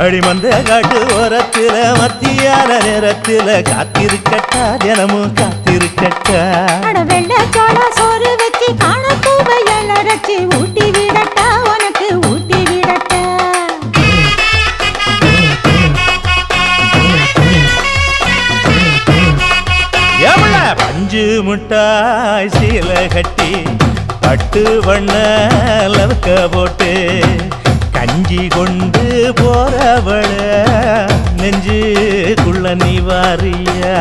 அடிமந்த காட்டு ஓரத்துல மத்தியான நேரத்துல காத்திருக்கட்டா தினமும் காத்திருக்கட்டா வெள்ள சோள சோறு வச்சு காண பூவையல் அரைச்சி ஊட்டி விடட்டா உனக்கு ஊட்டி விடட்டா எவ்வள பஞ்சு முட்டாய் சீல கட்டி பட்டு வண்ண லவக்க போட்டு கஞ்சி கொண்டு போறவள நெஞ்சுக்குள்ள நீ வாரியா